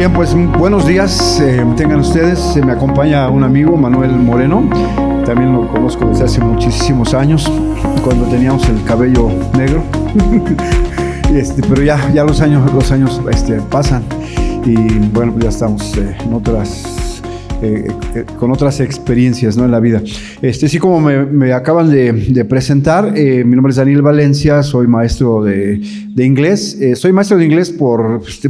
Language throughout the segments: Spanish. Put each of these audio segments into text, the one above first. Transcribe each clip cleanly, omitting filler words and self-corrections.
Bien, pues buenos días, tengan ustedes. Me acompaña un amigo, Manuel Moreno. También lo conozco desde hace muchísimos años, cuando teníamos el cabello negro. Pero ya los años pasan y bueno, ya estamos con otras experiencias, ¿no?, en la vida. Sí, como me acaban de presentar, mi nombre es Daniel Valencia, soy maestro de inglés. Soy maestro de inglés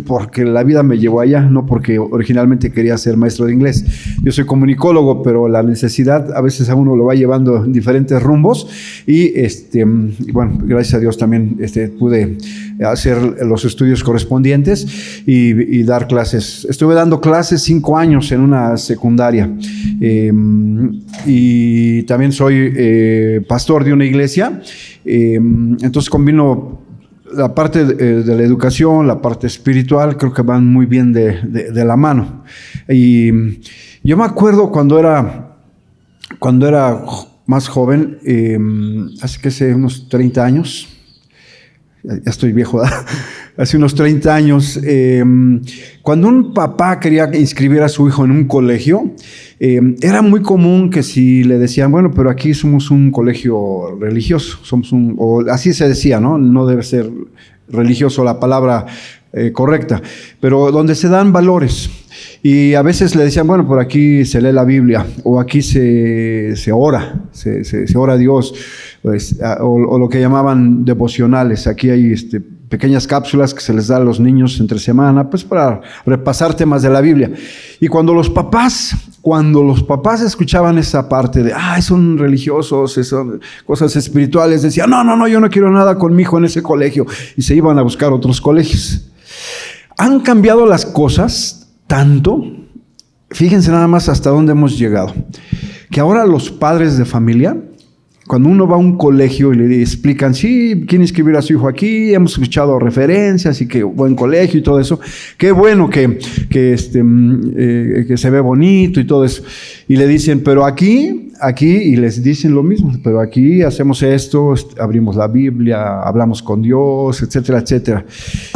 porque la vida me llevó allá, no porque originalmente quería ser maestro de inglés. Yo soy comunicólogo, pero la necesidad a veces a uno lo va llevando en diferentes rumbos y bueno, gracias a Dios también pude hacer los estudios correspondientes y dar clases. Estuve dando clases 5 años en una secundaria y también soy pastor de una iglesia. Entonces combino la parte de la educación, la parte espiritual, creo que van muy bien de la mano. Y yo me acuerdo cuando era más joven, hace unos 30 años, ya estoy viejo, ¿verdad? Hace unos 30 años, cuando un papá quería inscribir a su hijo en un colegio, era muy común que si le decían, bueno, pero aquí somos un colegio religioso, o así se decía, ¿no? No debe ser religioso la palabra correcta, pero donde se dan valores. Y a veces le decían, bueno, por aquí se lee la Biblia, o aquí se ora, se ora a Dios, pues, o lo que llamaban devocionales. Aquí hay pequeñas cápsulas que se les da a los niños entre semana, pues para repasar temas de la Biblia. Y cuando los papás escuchaban esa parte de, son religiosos, son cosas espirituales, decían, no, yo no quiero nada con mi hijo en ese colegio, y se iban a buscar otros colegios. Han cambiado las cosas tanto, fíjense nada más hasta dónde hemos llegado, que ahora los padres de familia, cuando uno va a un colegio y le explican, sí, quieren inscribir a su hijo aquí, hemos escuchado referencias y que buen colegio y todo eso, qué bueno que se ve bonito y todo eso, y le dicen, pero aquí, y les dicen lo mismo, pero aquí hacemos esto, abrimos la Biblia, hablamos con Dios, etcétera, etcétera.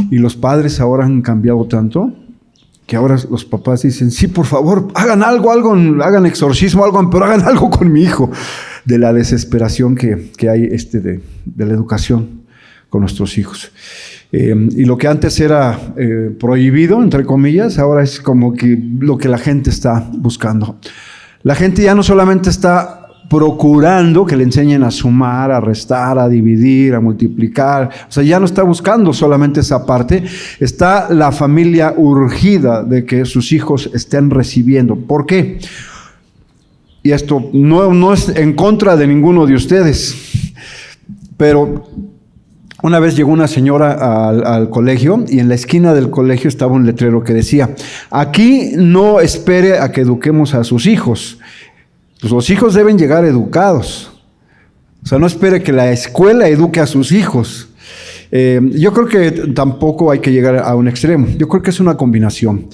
Y los padres ahora han cambiado tanto, que ahora los papás dicen, sí, por favor, hagan algo, hagan exorcismo, pero hagan algo con mi hijo, de la desesperación que hay de la educación con nuestros hijos. Y lo que antes era prohibido, entre comillas, ahora es como que lo que la gente está buscando. La gente ya no solamente está procurando que le enseñen a sumar, a restar, a dividir, a multiplicar. O sea, ya no está buscando solamente esa parte. Está la familia urgida de que sus hijos estén recibiendo. ¿Por qué? Y esto no es en contra de ninguno de ustedes, pero una vez llegó una señora al colegio y en la esquina del colegio estaba un letrero que decía, aquí no espere a que eduquemos a sus hijos. Pues los hijos deben llegar educados. O sea, no espere que la escuela eduque a sus hijos. Yo creo que tampoco hay que llegar a un extremo. Yo creo que es una combinación.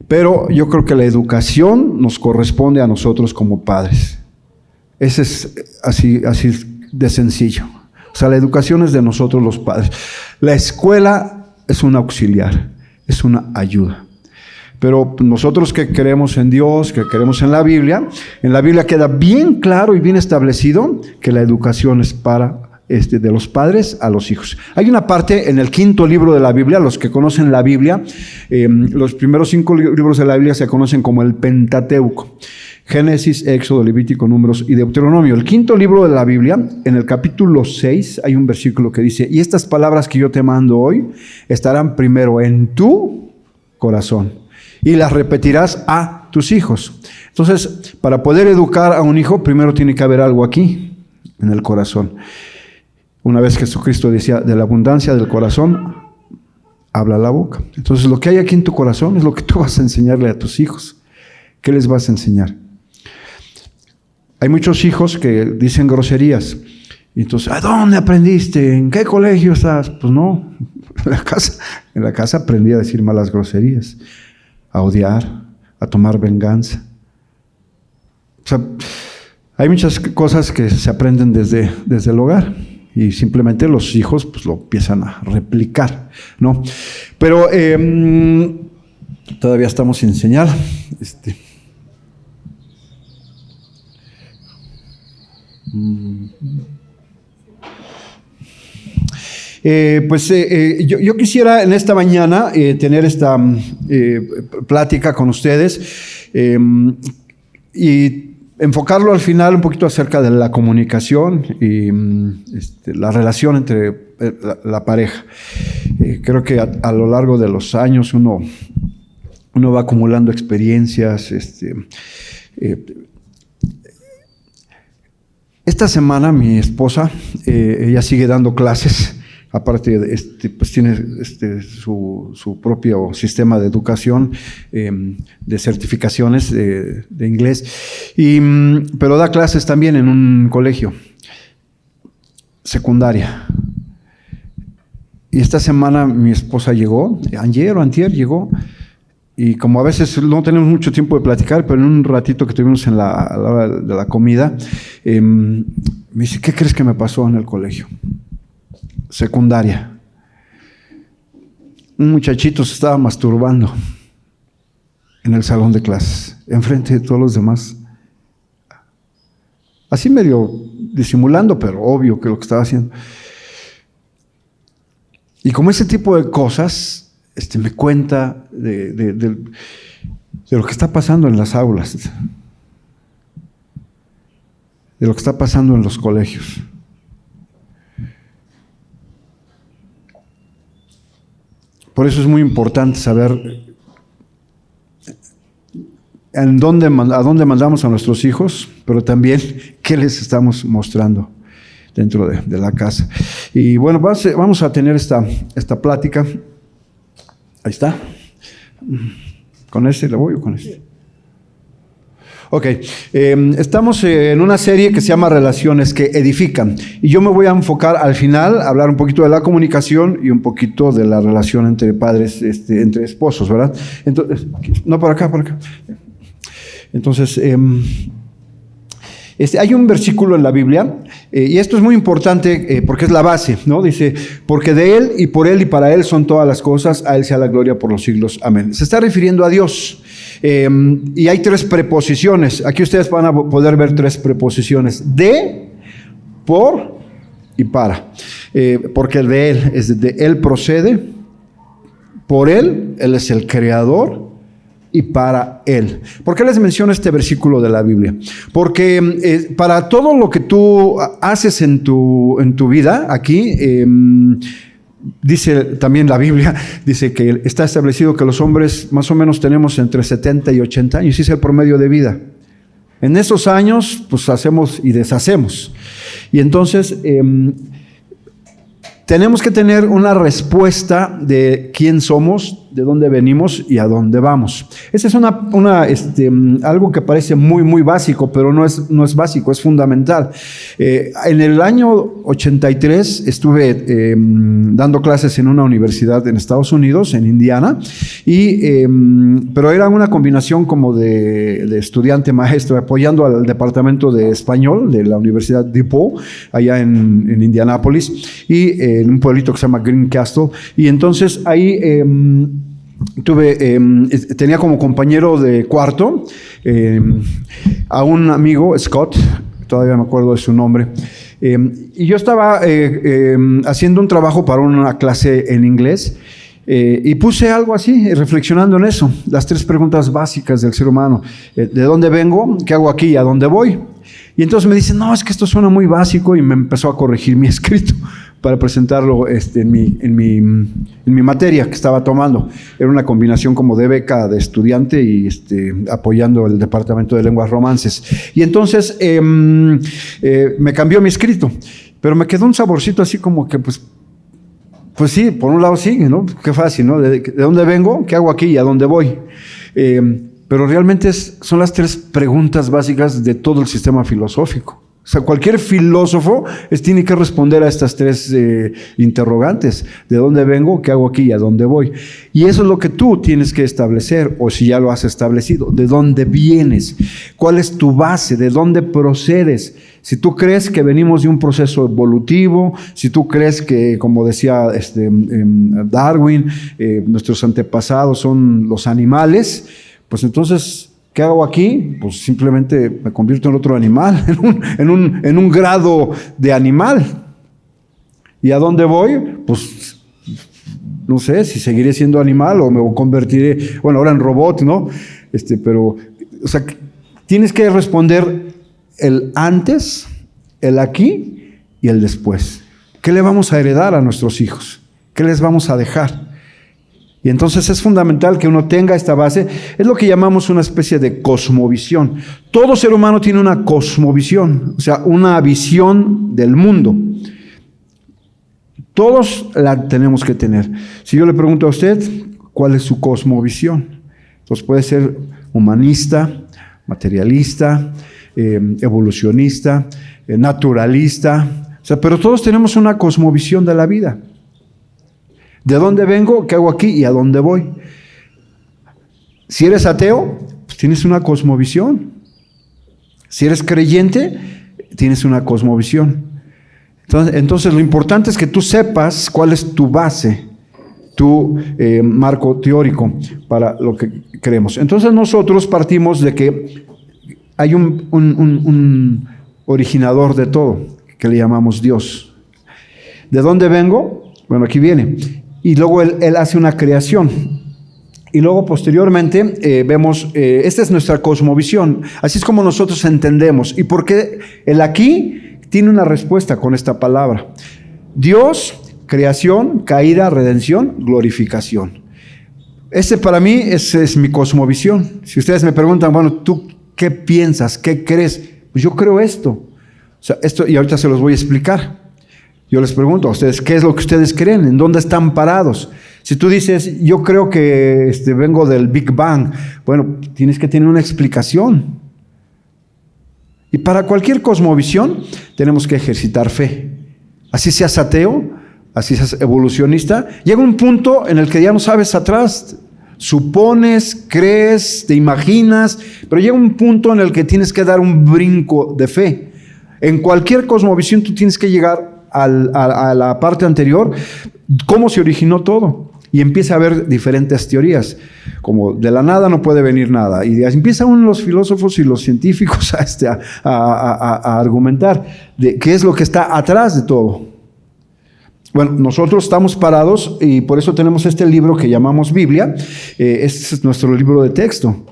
Pero yo creo que la educación nos corresponde a nosotros como padres. Ese es así de sencillo. O sea, la educación es de nosotros los padres. La escuela es un auxiliar, es una ayuda. Pero nosotros que creemos en Dios, que creemos en la Biblia queda bien claro y bien establecido que la educación es para de los padres a los hijos. Hay una parte en el 5º libro de la Biblia, los que conocen la Biblia, los primeros 5 libros de la Biblia se conocen como el Pentateuco: Génesis, Éxodo, Levítico, Números y Deuteronomio. El 5º libro de la Biblia, en el capítulo 6, hay un versículo que dice, y estas palabras que yo te mando hoy estarán primero en tu corazón y las repetirás a tus hijos. Entonces, para poder educar a un hijo, primero tiene que haber algo aquí, en el corazón. Una vez Jesucristo decía, de la abundancia del corazón, habla la boca. Entonces, lo que hay aquí en tu corazón es lo que tú vas a enseñarle a tus hijos. ¿Qué les vas a enseñar? Hay muchos hijos que dicen groserías. Y entonces, ¿a dónde aprendiste? ¿En qué colegio estás? Pues no, en la casa aprendí a decir malas groserías, a odiar, a tomar venganza. O sea, hay muchas cosas que se aprenden desde el hogar. Y simplemente los hijos pues lo empiezan a replicar, ¿no? Pero Todavía estamos sin señal. Yo quisiera en esta mañana tener esta plática con ustedes y enfocarlo al final un poquito acerca de la comunicación y la relación entre la pareja. Creo que a lo largo de los años uno va acumulando experiencias. Esta semana mi esposa, ella sigue dando clases. Aparte, pues tiene su propio sistema de educación, de certificaciones de inglés, pero da clases también en un colegio, secundaria. Y esta semana mi esposa llegó, ayer o antier llegó, y como a veces no tenemos mucho tiempo de platicar, pero en un ratito que tuvimos a la hora de la comida, me dice, ¿qué crees que me pasó en el colegio? Secundaria. Un muchachito se estaba masturbando en el salón de clases, enfrente de todos los demás. Así medio disimulando, pero obvio que lo que estaba haciendo. Y como ese tipo de cosas, me cuenta de lo que está pasando en las aulas, de lo que está pasando en los colegios. Por eso es muy importante saber a dónde mandamos a nuestros hijos, pero también qué les estamos mostrando dentro de la casa. Y bueno, vamos a tener esta plática. Ahí está. ¿Con este le voy o con este? Ok, estamos en una serie que se llama Relaciones que Edifican, y yo me voy a enfocar al final a hablar un poquito de la comunicación y un poquito de la relación entre padres, entre esposos, ¿verdad? Entonces, no, por acá. Entonces, hay un versículo en la Biblia, y esto es muy importante porque es la base, ¿no? Dice, porque de Él y por Él y para Él son todas las cosas, a Él sea la gloria por los siglos. Amén. Se está refiriendo a Dios. Y hay 3 preposiciones. Aquí ustedes van a poder ver 3 preposiciones: de, por y para. Porque de Él, de Él procede, por Él es el creador, y para Él. ¿Por qué les menciono este versículo de la Biblia? Porque para todo lo que tú haces en tu vida, aquí, dice también la Biblia, dice que está establecido que los hombres más o menos tenemos entre 70 y 80 años, y es el promedio de vida. En esos años, pues hacemos y deshacemos. Y entonces, tenemos que tener una respuesta de quién somos, de dónde venimos y a dónde vamos. Esa es algo que parece muy, muy básico, pero no es básico, es fundamental. En el año 83 estuve dando clases en una universidad en Estados Unidos, en Indiana, pero era una combinación como de estudiante maestro, apoyando al departamento de español de la Universidad DePaul, allá en Indianápolis, y en un pueblito que se llama Greencastle. Y entonces ahí tenía como compañero de cuarto a un amigo, Scott, todavía me acuerdo de su nombre, y yo estaba haciendo un trabajo para una clase en inglés, y puse algo así, reflexionando en eso, las 3 preguntas básicas del ser humano: ¿de dónde vengo? ¿Qué hago aquí? ¿A dónde voy? Y entonces me dice, no, es que esto suena muy básico, y me empezó a corregir mi escrito para presentarlo en mi materia que estaba tomando. Era una combinación como de beca de estudiante y apoyando el departamento de lenguas romances. Y entonces me cambió mi escrito, pero me quedó un saborcito así como que pues sí, por un lado sí, ¿no? Qué fácil, ¿no? ¿De dónde vengo? ¿Qué hago aquí? ¿Y a dónde voy? Pero realmente son las 3 preguntas básicas de todo el sistema filosófico. O sea, cualquier filósofo tiene que responder a estas tres interrogantes. ¿De dónde vengo? ¿Qué hago aquí? ¿Y a dónde voy? Y eso es lo que tú tienes que establecer, o si ya lo has establecido. ¿De dónde vienes? ¿Cuál es tu base? ¿De dónde procedes? Si tú crees que venimos de un proceso evolutivo, si tú crees que, como decía Darwin, nuestros antepasados son los animales, pues entonces, ¿qué hago aquí? Pues simplemente me convierto en otro animal, en un grado de animal. ¿Y a dónde voy? Pues no sé si seguiré siendo animal o me convertiré, bueno, ahora en robot, ¿no? Pero, o sea, tienes que responder el antes, el aquí y el después. ¿Qué le vamos a heredar a nuestros hijos? ¿Qué les vamos a dejar? Y entonces es fundamental que uno tenga esta base. Es lo que llamamos una especie de cosmovisión. Todo ser humano tiene una cosmovisión, o sea, una visión del mundo. Todos la tenemos que tener. Si yo le pregunto a usted, ¿cuál es su cosmovisión? Pues puede ser humanista, materialista, evolucionista, naturalista. O sea, pero todos tenemos una cosmovisión de la vida. ¿De dónde vengo? ¿Qué hago aquí? ¿Y a dónde voy? Si eres ateo, pues tienes una cosmovisión. Si eres creyente, tienes una cosmovisión. Entonces lo importante es que tú sepas cuál es tu base, tu marco teórico para lo que creemos. Entonces nosotros partimos de que hay un originador de todo, que le llamamos Dios. ¿De dónde vengo? Bueno, aquí viene. Y luego él hace una creación. Y luego posteriormente vemos, esta es nuestra cosmovisión. Así es como nosotros entendemos. ¿Y por qué el aquí tiene una respuesta con esta palabra? Dios, creación, caída, redención, glorificación. Para mí es mi cosmovisión. Si ustedes me preguntan, bueno, ¿tú qué piensas? ¿Qué crees? Pues yo creo esto. O sea, esto, y ahorita se los voy a explicar. Yo les pregunto a ustedes, ¿qué es lo que ustedes creen? ¿En dónde están parados? Si tú dices, yo creo que vengo del Big Bang, bueno, tienes que tener una explicación. Y para cualquier cosmovisión tenemos que ejercitar fe. Así seas ateo, así seas evolucionista, llega un punto en el que ya no sabes atrás. Supones, crees, te imaginas, pero llega un punto en el que tienes que dar un brinco de fe. En cualquier cosmovisión tú tienes que llegar a la parte anterior, cómo se originó todo. Y empieza a haber diferentes teorías, como de la nada no puede venir nada. Y empiezan los filósofos y los científicos a argumentar de qué es lo que está atrás de todo. Bueno, nosotros estamos parados y por eso tenemos este libro que llamamos Biblia. Este es nuestro libro de texto.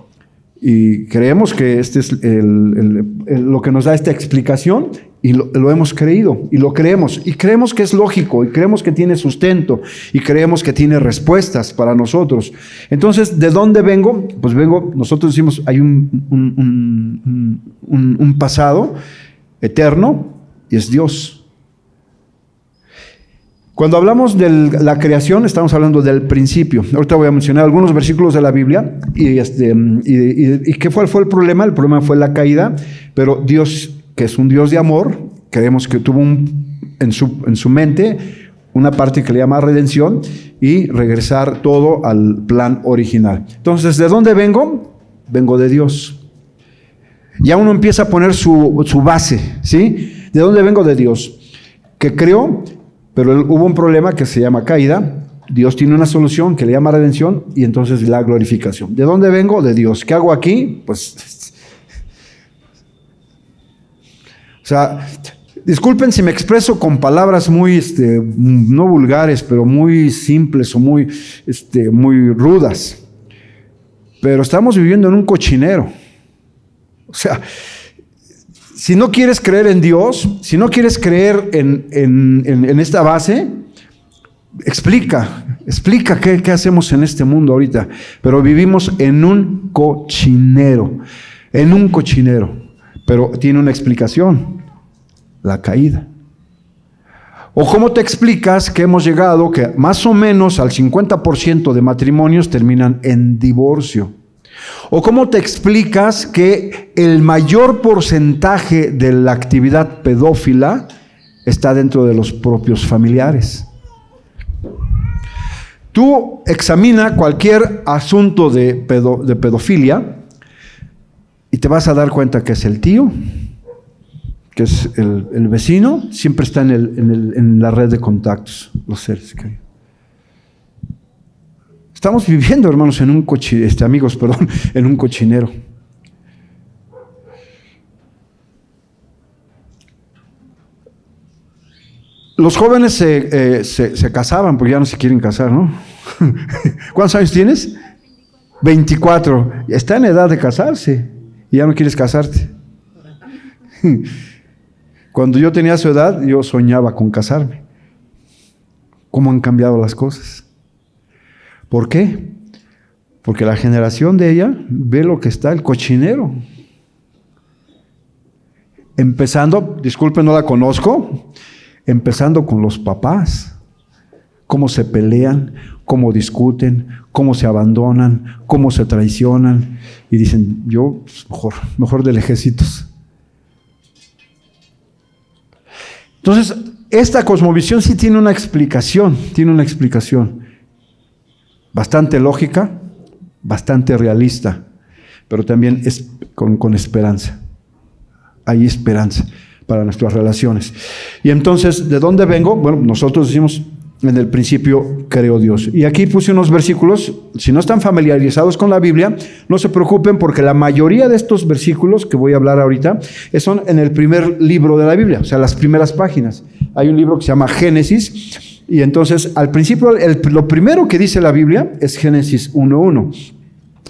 Y creemos que este es lo que nos da esta explicación y lo hemos creído y lo creemos. Y creemos que es lógico y creemos que tiene sustento y creemos que tiene respuestas para nosotros. Entonces, ¿de dónde vengo? Pues nosotros decimos, hay un pasado eterno y es Dios. Cuando hablamos de la creación, estamos hablando del principio. Ahorita voy a mencionar algunos versículos de la Biblia. ¿Y qué fue el problema? El problema fue la caída, pero Dios, que es un Dios de amor, creemos que tuvo en su mente una parte que le llama redención y regresar todo al plan original. Entonces, ¿de dónde vengo? Vengo de Dios. Ya uno empieza a poner su base, ¿sí? ¿De dónde vengo? De Dios, que creó. Pero hubo un problema que se llama caída. Dios tiene una solución que le llama redención y entonces la glorificación. ¿De dónde vengo? De Dios. ¿Qué hago aquí? Pues, o sea, disculpen si me expreso con palabras muy, no vulgares, pero muy simples o muy rudas. Pero estamos viviendo en un cochinero. O sea, si no quieres creer en Dios, si no quieres creer en esta base, explica qué hacemos en este mundo ahorita. Pero vivimos en un cochinero, pero tiene una explicación, la caída. ¿O cómo te explicas que hemos llegado que más o menos al 50% de matrimonios terminan en divorcio? ¿O cómo te explicas que el mayor porcentaje de la actividad pedófila está dentro de los propios familiares? Tú examina cualquier asunto de pedofilia y te vas a dar cuenta que es el tío, que es el vecino, siempre está en la red de contactos, los seres que hay. Estamos viviendo, hermanos, en un en un cochinero. Los jóvenes se casaban porque ya no se quieren casar, ¿no? ¿Cuántos años tienes? 24. Está en edad de casarse y ya no quieres casarte. Cuando yo tenía su edad, yo soñaba con casarme. ¿Cómo han cambiado las cosas? ¿Por qué? Porque la generación de ella ve lo que está el cochinero. Empezando, disculpen, no la conozco, empezando con los papás. Cómo se pelean, cómo discuten, cómo se abandonan, cómo se traicionan. Y dicen, yo pues, mejor de lejecitos. Entonces, esta cosmovisión sí tiene una explicación, bastante lógica, bastante realista, pero también es con esperanza. Hay esperanza para nuestras relaciones. Y entonces, ¿de dónde vengo? Bueno, nosotros decimos, en el principio creó Dios. Y aquí puse unos versículos, si no están familiarizados con la Biblia, no se preocupen porque la mayoría de estos versículos que voy a hablar ahorita son en el primer libro de la Biblia, o sea, las primeras páginas. Hay un libro que se llama Génesis, y entonces al principio, lo primero que dice la Biblia es Génesis 1:1.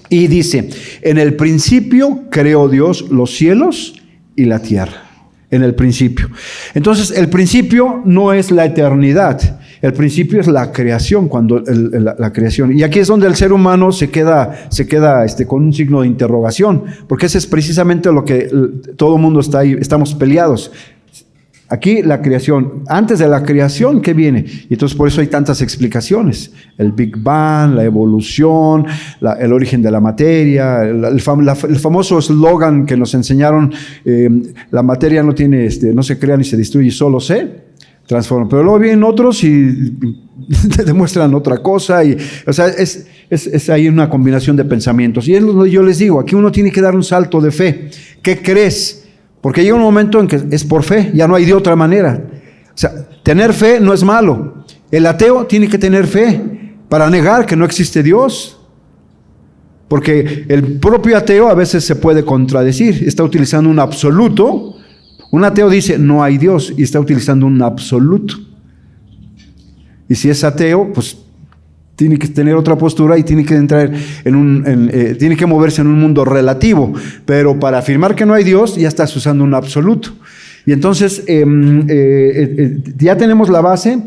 Y dice, en el principio creó Dios los cielos y la tierra. En el principio. Entonces, el principio no es la eternidad. El principio es la creación, la creación. Y aquí es donde el ser humano se queda con un signo de interrogación, porque ese es precisamente lo que todo el mundo está ahí, estamos peleados. Aquí la creación, antes de la creación, ¿qué viene? Y entonces por eso hay tantas explicaciones. El Big Bang, la evolución, el origen de la materia, el famoso eslogan que nos enseñaron, la materia no se crea ni se destruye, solo se transforma. Pero luego vienen otros y te demuestran otra cosa. O sea, es ahí una combinación de pensamientos. Y es lo que yo les digo, aquí uno tiene que dar un salto de fe. ¿Qué crees? Porque llega un momento en que es por fe, ya no hay de otra manera. O sea, tener fe no es malo. El ateo tiene que tener fe para negar que no existe Dios. Porque el propio ateo a veces se puede contradecir. Está utilizando un absoluto. Un ateo dice, no hay Dios, y está utilizando un absoluto. Y si es ateo, pues tiene que tener otra postura y tiene que entrar tiene que moverse en un mundo relativo. Pero para afirmar que no hay Dios, ya estás usando un absoluto. Y entonces, ya tenemos la base.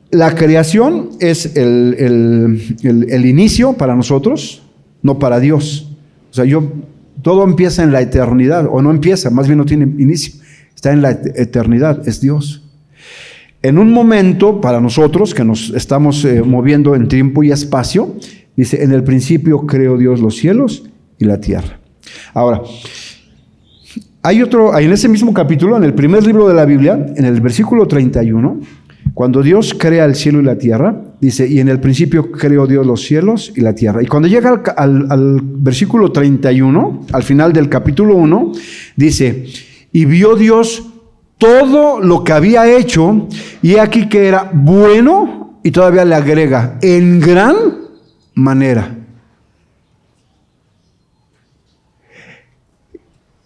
La creación es el inicio para nosotros, no para Dios. O sea, todo empieza en la eternidad, o no empieza, más bien no tiene inicio. Está en la eternidad, es Dios. En un momento, para nosotros, que nos estamos moviendo en tiempo y espacio, dice, en el principio creó Dios los cielos y la tierra. Ahora, en ese mismo capítulo, en el primer libro de la Biblia, en el versículo 31, cuando Dios crea el cielo y la tierra, dice, y en el principio creó Dios los cielos y la tierra. Y cuando llega al versículo 31, al final del capítulo 1, dice, y vio Dios todo lo que había hecho, y aquí que era bueno, y todavía le agrega, en gran manera.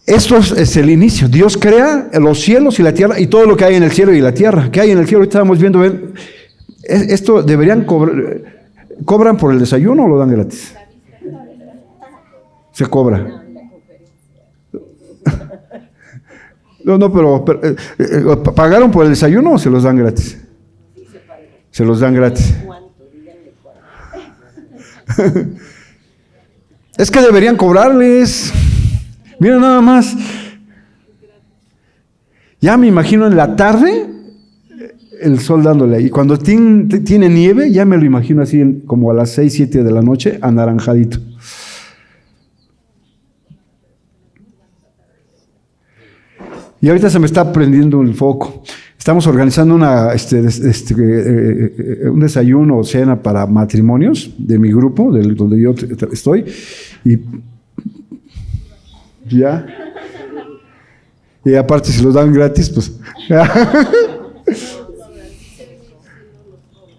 Esto es el inicio. Dios crea los cielos y la tierra, y todo lo que hay en el cielo y la tierra. ¿Qué hay en el cielo? Ahorita estamos viendo, esto deberían ¿cobran por el desayuno o lo dan gratis? Se cobra. No, pero ¿pagaron por el desayuno o se los dan gratis? Se los dan gratis. Es que deberían cobrarles. Mira nada más. Ya me imagino en la tarde el sol dándole. Y cuando tiene nieve, ya me lo imagino así como a las 6, 7 de la noche, anaranjadito. Y ahorita se me está prendiendo el foco. Estamos organizando un desayuno o cena para matrimonios de mi grupo, donde yo estoy. Y ya. Y aparte, si los dan gratis, pues.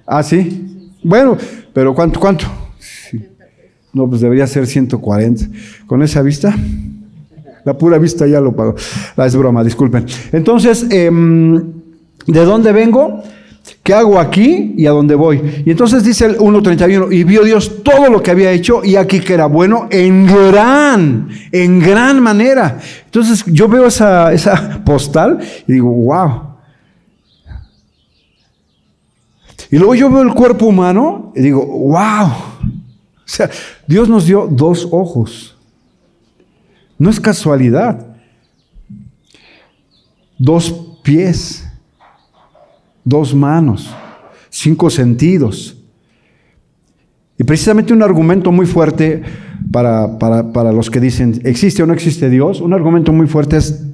Ah, sí. Bueno, pero ¿cuánto? Sí. No, pues debería ser 140. ¿Con esa vista? La pura vista ya lo pago. Es broma, disculpen. Entonces, ¿de dónde vengo? ¿Qué hago aquí y a dónde voy? Y entonces dice el 1:31, y vio Dios todo lo que había hecho y aquí que era bueno en gran manera. Entonces yo veo esa postal y digo, wow. Y luego yo veo el cuerpo humano y digo, wow. O sea, Dios nos dio 2 ojos. No es casualidad. 2 pies, 2 manos, 5 sentidos. Y precisamente un argumento muy fuerte para los que dicen, ¿existe o no existe Dios? Un argumento muy fuerte es,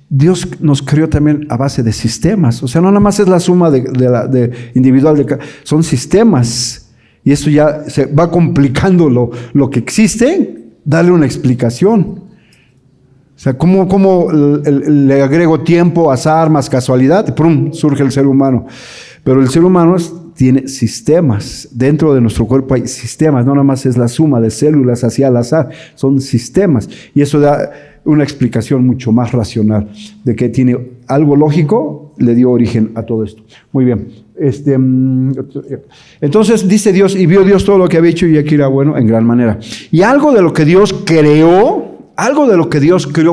Dios nos creó también a base de sistemas. O sea, no nada más es la suma de individual, son sistemas. Y eso ya se va complicando lo que existe, darle una explicación. O sea, ¿cómo le agrego tiempo, azar, más casualidad? ¡Prum! Surge el ser humano. Pero el ser humano tiene sistemas. Dentro de nuestro cuerpo hay sistemas. No nada más es la suma de células hacia al azar. Son sistemas. Y eso da una explicación mucho más racional de que tiene algo lógico, le dio origen a todo esto. Muy bien. Entonces dice Dios, y vio Dios todo lo que había hecho y aquí era bueno en gran manera. Y algo de lo que Dios creó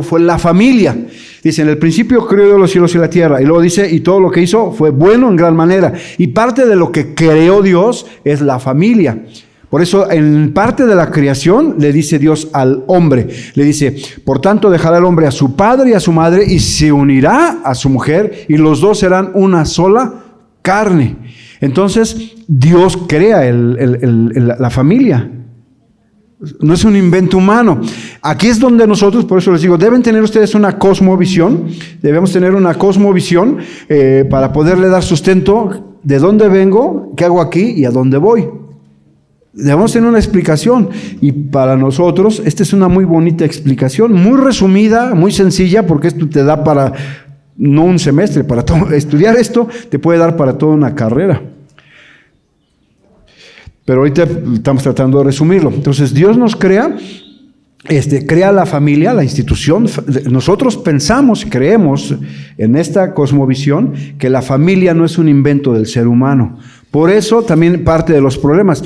fue la familia. Dice, en el principio creó Dios los cielos y la tierra. Y luego dice, y todo lo que hizo fue bueno en gran manera. Y parte de lo que creó Dios es la familia. Por eso, en parte de la creación, le dice Dios al hombre. Le dice, por tanto, dejará el hombre a su padre y a su madre y se unirá a su mujer y los 2 serán una sola carne. Entonces, Dios crea la familia. No es un invento humano. Aquí es donde nosotros, por eso les digo, deben tener ustedes una cosmovisión. Debemos tener una cosmovisión para poderle dar sustento de dónde vengo, qué hago aquí y a dónde voy. Debemos tener una explicación. Y para nosotros, esta es una muy bonita explicación, muy resumida, muy sencilla, porque esto te da para, no un semestre, para todo. Estudiar esto te puede dar para toda una carrera. Pero ahorita estamos tratando de resumirlo. Entonces, Dios nos crea la familia, la institución. Nosotros pensamos y creemos en esta cosmovisión que la familia no es un invento del ser humano. Por eso también parte de los problemas.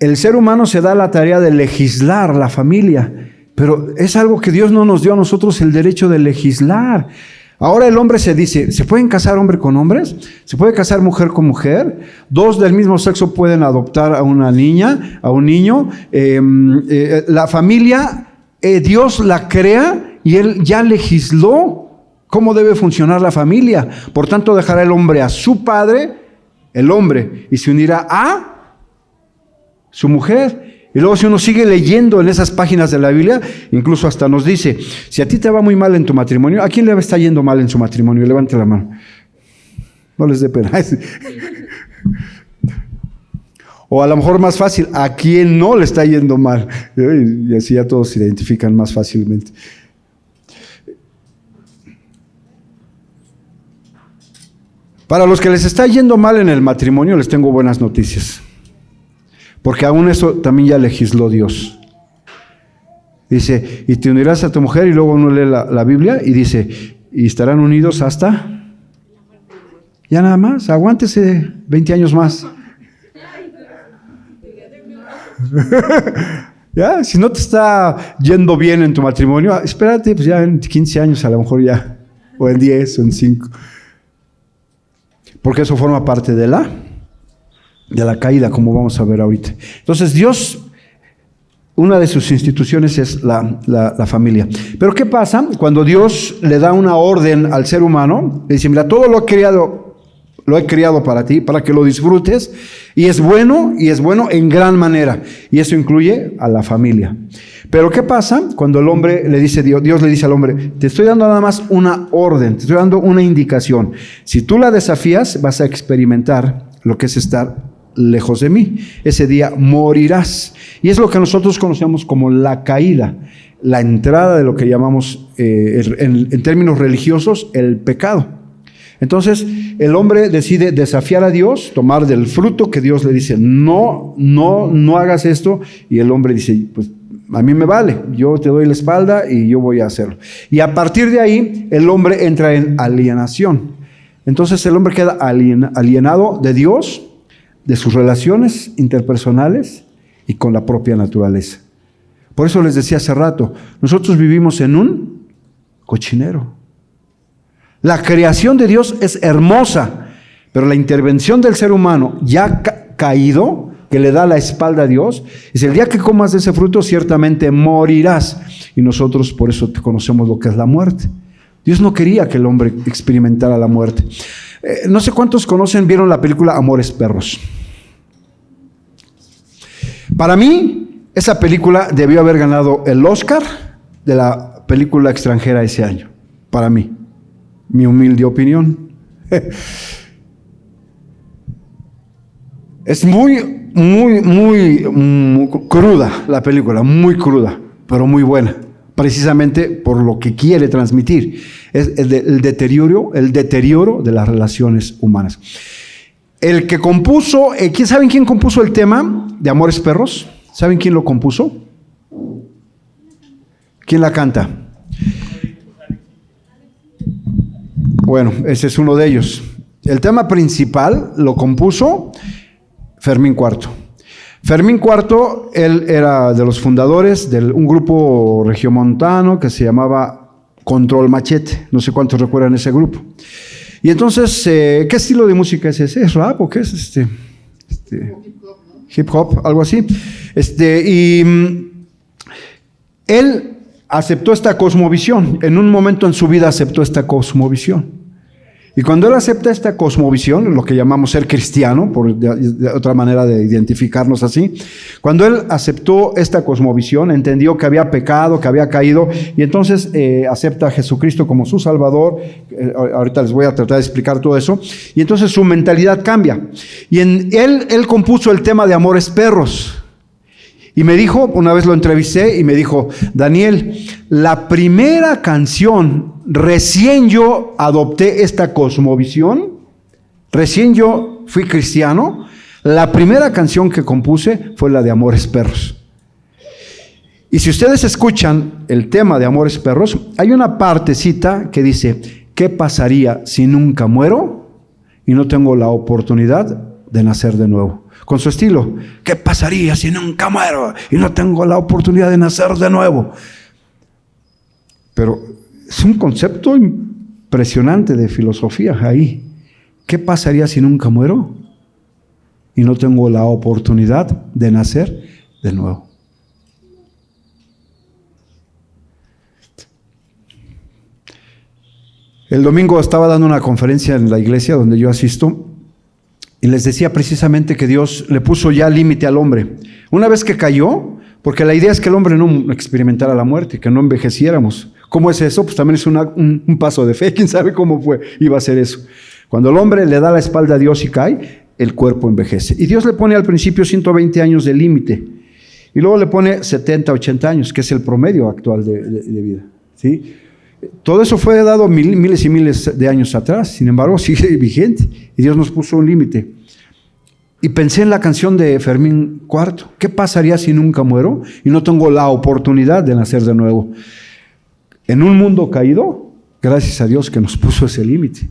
El ser humano se da la tarea de legislar la familia, pero es algo que Dios no nos dio a nosotros el derecho de legislar. Ahora el hombre se dice, ¿se pueden casar hombre con hombres? ¿Se puede casar mujer con mujer? 2 del mismo sexo pueden adoptar a una niña, a un niño. La familia, Dios la crea y Él ya legisló cómo debe funcionar la familia. Por tanto, dejará el hombre a su padre, el hombre, y se unirá a su mujer. Y luego si uno sigue leyendo en esas páginas de la Biblia, incluso hasta nos dice, si a ti te va muy mal en tu matrimonio, ¿a quién le está yendo mal en su matrimonio? Levante la mano. No les dé pena. O a lo mejor más fácil, ¿a quién no le está yendo mal? Y así ya todos se identifican más fácilmente. Para los que les está yendo mal en el matrimonio, les tengo buenas noticias. Porque aún eso también ya legisló Dios. Dice, y te unirás a tu mujer, y luego uno lee la Biblia y dice, y estarán unidos hasta... Ya nada más, aguántese 20 años más. Ya, si no te está yendo bien en tu matrimonio, espérate, pues ya en 15 años a lo mejor ya, o en 10, o en 5. Porque eso forma parte de la caída, como vamos a ver ahorita. Entonces Dios, una de sus instituciones es la familia. Pero ¿qué pasa cuando Dios le da una orden al ser humano? Le dice, mira, todo lo creado Lo he criado para ti, para que lo disfrutes. Y es bueno en gran manera. Y eso incluye a la familia. Pero ¿qué pasa cuando el hombre le dice, Dios le dice al hombre, te estoy dando nada más una orden, te estoy dando una indicación. Si tú la desafías, vas a experimentar lo que es estar lejos de mí. Ese día morirás. Y es lo que nosotros conocemos como la caída, la entrada de lo que llamamos, en términos religiosos, el pecado. Entonces, el hombre decide desafiar a Dios, tomar del fruto que Dios le dice, no hagas esto. Y el hombre dice, pues a mí me vale, yo te doy la espalda y yo voy a hacerlo. Y a partir de ahí, el hombre entra en alienación. Entonces, el hombre queda alienado de Dios, de sus relaciones interpersonales y con la propia naturaleza. Por eso les decía hace rato, nosotros vivimos en un cochinero. La creación de Dios es hermosa, pero la intervención del ser humano ya caído, que le da la espalda a Dios, es el día que comas de ese fruto ciertamente morirás. Y nosotros por eso conocemos lo que es la muerte. Dios no quería que el hombre experimentara la muerte. No sé cuántos vieron la película Amores Perros. Para mí, esa película debió haber ganado el Oscar de la película extranjera ese año. Para mí. Mi humilde opinión. Es muy cruda la película, muy cruda, pero muy buena, precisamente por lo que quiere transmitir. Es el deterioro de las relaciones humanas. El que compuso, ¿saben quién compuso el tema de Amores Perros? ¿Saben quién lo compuso? ¿Quién la canta? Bueno, ese es uno de ellos. El tema principal lo compuso Fermín Cuarto. Fermín Cuarto, él era de los fundadores de un grupo regiomontano que se llamaba Control Machete. No sé cuántos recuerdan ese grupo. Y entonces, ¿qué estilo de música es ese? ¿Es rap o qué es hip hop, algo así? Y él aceptó esta cosmovisión. En un momento en su vida aceptó esta cosmovisión. Y cuando él acepta esta cosmovisión, lo que llamamos ser cristiano, de otra manera de identificarnos así, cuando él aceptó esta cosmovisión, entendió que había pecado, que había caído, y entonces acepta a Jesucristo como su Salvador. Ahorita les voy a tratar de explicar todo eso. Y entonces su mentalidad cambia. Y él compuso el tema de Amores Perros. Y me dijo, una vez lo entrevisté y me dijo, Daniel, la primera canción, recién yo adopté esta cosmovisión, recién yo fui cristiano, la primera canción que compuse fue la de Amores Perros. Y si ustedes escuchan el tema de Amores Perros, hay una partecita que dice, ¿qué pasaría si nunca muero y no tengo la oportunidad de nacer de nuevo? Con su estilo, ¿qué pasaría si nunca muero y no tengo la oportunidad de nacer de nuevo? Pero es un concepto impresionante de filosofía ahí. ¿Qué pasaría si nunca muero y no tengo la oportunidad de nacer de nuevo? El domingo estaba dando una conferencia en la iglesia donde yo asisto. Y les decía precisamente que Dios le puso ya límite al hombre. Una vez que cayó, porque la idea es que el hombre no experimentara la muerte, que no envejeciéramos. ¿Cómo es eso? Pues también es un paso de fe. ¿Quién sabe cómo iba a ser eso? Cuando el hombre le da la espalda a Dios y cae, el cuerpo envejece. Y Dios le pone al principio 120 años de límite. Y luego le pone 70, 80 años, que es el promedio actual de vida. ¿Sí? Todo eso fue dado miles y miles de años atrás, sin embargo sigue vigente y Dios nos puso un límite. Y pensé en la canción de Fermín Cuarto, ¿qué pasaría si nunca muero y no tengo la oportunidad de nacer de nuevo? En un mundo caído, gracias a Dios que nos puso ese límite,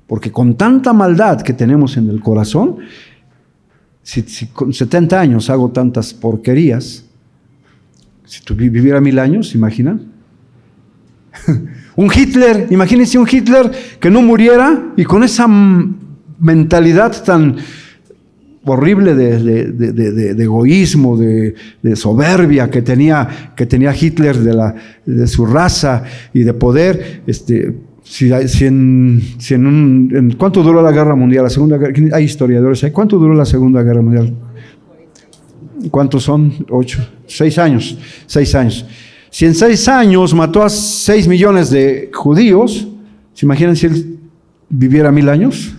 porque con tanta maldad que tenemos en el corazón, si con 70 años hago tantas porquerías, si viviera 1000 años, ¿imaginan? Un Hitler, imagínense un Hitler que no muriera y con esa mentalidad tan horrible de egoísmo, de soberbia que tenía Hitler de su raza y de poder, ¿Cuánto duró la Guerra Mundial? La Segunda Guerra, hay historiadores ahí. ¿Cuánto duró la Segunda Guerra Mundial? ¿Cuántos son? 6 años. 6 años. Si en 6 años mató a 6 millones de judíos, ¿se imaginan si él viviera 1000 años?